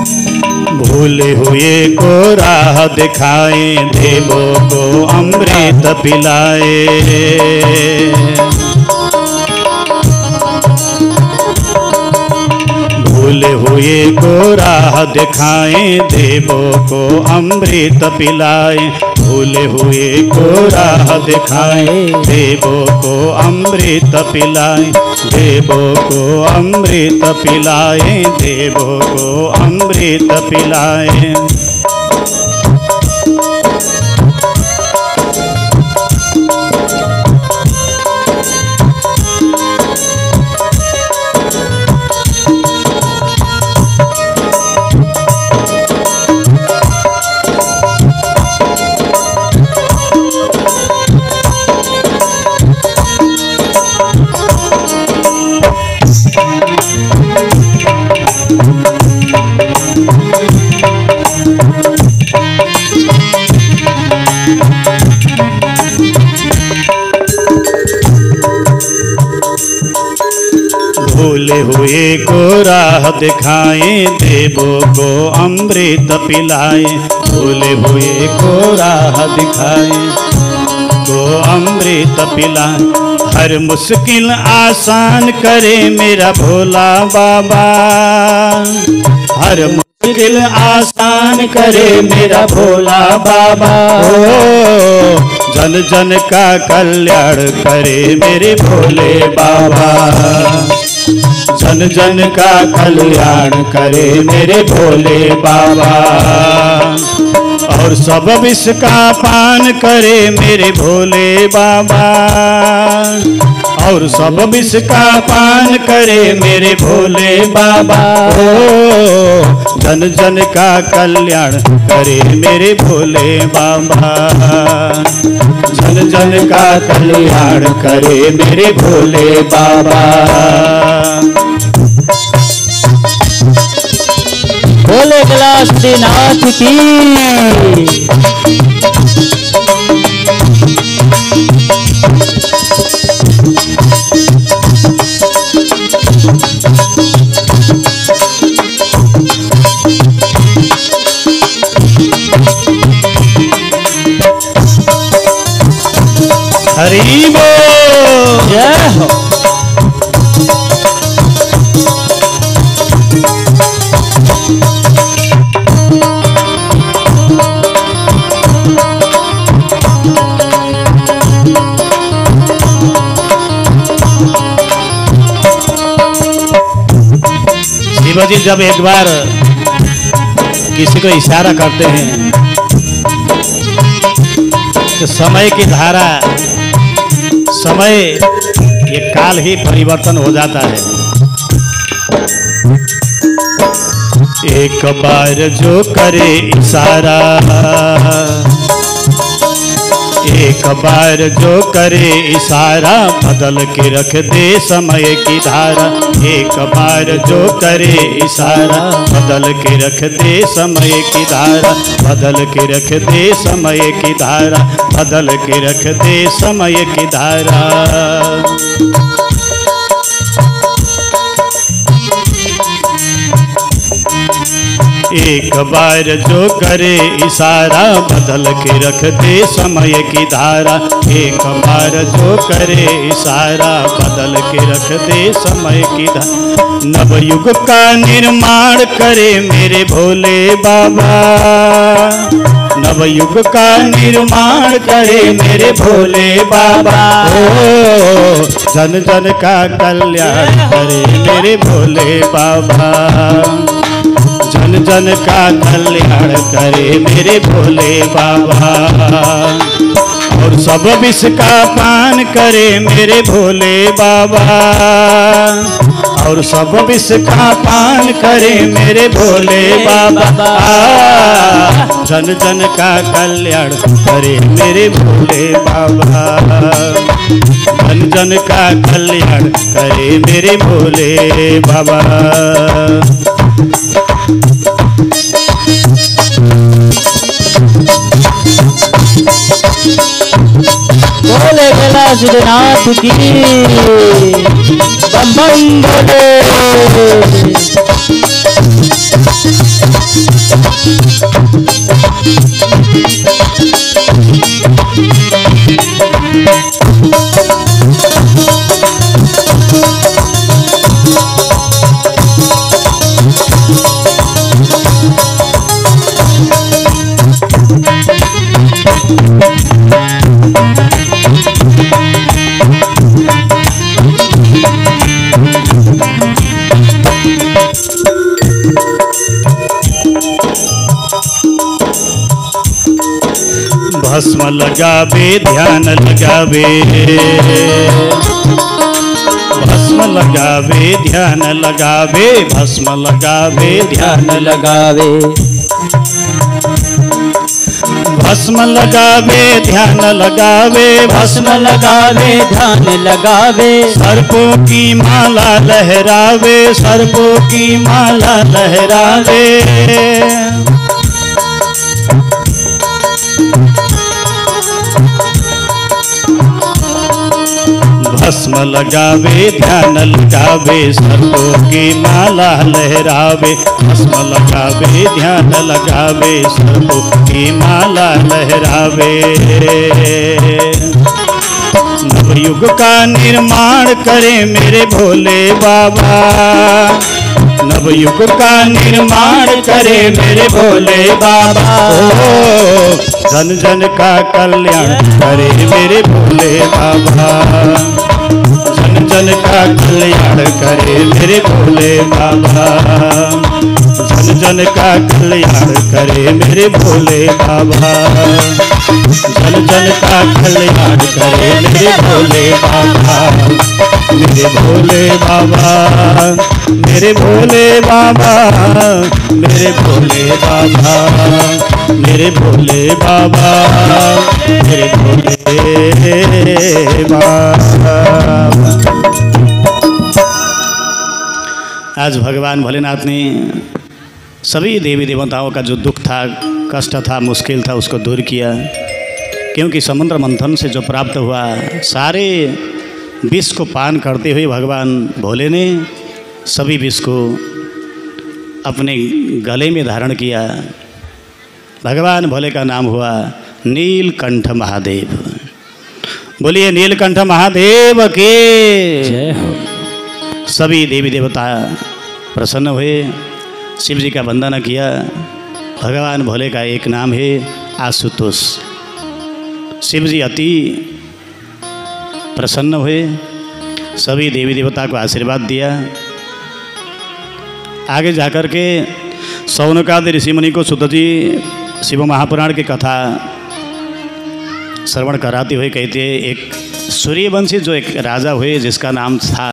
भूले हुए को राह दिखाए, देवों को अमृत पिलाए। भूले हुए को राह दिखाए, देवों को अमृत पिलाए। भूले हुए को राह दिखाए, देवों को अमृत पिलाए। देवों को अमृत पिलाए, देवों को अमृत पिलाए। भूले हुए को राह दिखाए, देवों को अमृत पिलाए। भूले हुए को राह दिखाए, को अमृत पिलाए। हर मुश्किल आसान करे मेरा भोला बाबा। हर मुश्किल आसान करे मेरा भोला बाबा। ओ जन जन का कल्याण करे मेरे भोले बाबा। जन जन का कल्याण करे मेरे भोले बाबा। और सब विष का पान करे मेरे भोले बाबा। और सब विष का पान करे मेरे भोले बाबा। ओ जन जन का कल्याण करे मेरे भोले बाबा। जन जन का कल्याण करे मेरे भोले बाबा। भोले कैलाशनाथ की। हरि बोल। जय हो। शिवाजी जब एक बार किसी को इशारा करते हैं तो समय की धारा, समय ये काल ही परिवर्तन हो जाता है। एक बार जो करे इशारा, एक बार जो करे इशारा, बदल के रख दे समय की धारा। एक बार जो करे इशारा, बदल के रख दे समय की धारा। बदल के रख दे समय की धारा। बदल के रख दे समय की धारा। एक बार जो करे इशारा, बदल के रख दे समय की धारा। एक बार जो करे इशारा, बदल के रख दे समय की धारा। नवयुग का निर्माण करे मेरे भोले बाबा। नवयुग का निर्माण करे मेरे भोले बाबा। ओ जन जन का कल्याण करे मेरे भोले बाबा। जन जन का कल्याण करे मेरे भोले बाबा। और सब विष का पान करे मेरे भोले बाबा। और सब विष का पान करे मेरे भोले बाबा। जन जन का कल्याण करे मेरे भोले बाबा। जन जन का कल्याण करे मेरे भोले बाबा। भोले कैलाशनाथ की। बम बम भोले। भस्म लगावे ध्यान लगावे, भस्म लगावे ध्यान लगावे, भस्म लगावे ध्यान लगावे, भस्म लगावे ध्यान लगावे, भस्म लगावे ध्यान लगावे, सर्पों की माला लहरावे, सर्पों की माला लहरावे, भस्म लगावे ध्यान लगावे, सर्पों की माला लहरावे, भस्म लगावे ध्यान लगावे, सर्पों की माला लहरावे। नवयुग का निर्माण करे मेरे भोले बाबा, नवयुग का निर्माण करे मेरे भोले बाबा, जन जन का कल्याण करे मेरे भोले बाबा, जन जन का कल्याण करे मेरे भोले बाबा, जन जन का कल्याण करे मेरे भोले बाबा, जन जन का कल्याण करे मेरे भोले बाबा, मेरे भोले बाबा, मेरे भोले बाबा, मेरे भोले बाबा, मेरे भोले बाबा, मेरे भोले बाबा। आज भगवान भोलेनाथ ने सभी देवी देवताओं का जो दुख था, कष्ट था, मुश्किल था, उसको दूर किया, क्योंकि समुद्र मंथन से जो प्राप्त हुआ सारे विष को पान करते हुए भगवान भोले ने सभी विष को अपने गले में धारण किया। भगवान भोले का नाम हुआ नीलकंठ महादेव। बोलिए नीलकंठ महादेव के जय हो। सभी देवी देवता प्रसन्न हुए, शिव जी का वंदना किया। भगवान भोले का एक नाम है आशुतोष। शिव जी अति प्रसन्न हुए, सभी देवी देवता को आशीर्वाद दिया। आगे जाकर के सौनकादि ऋषि मुनि को सुत जी शिव महापुराण की कथा श्रवण कराते हुए कहते, एक सूर्यवंशी जो एक राजा हुए जिसका नाम था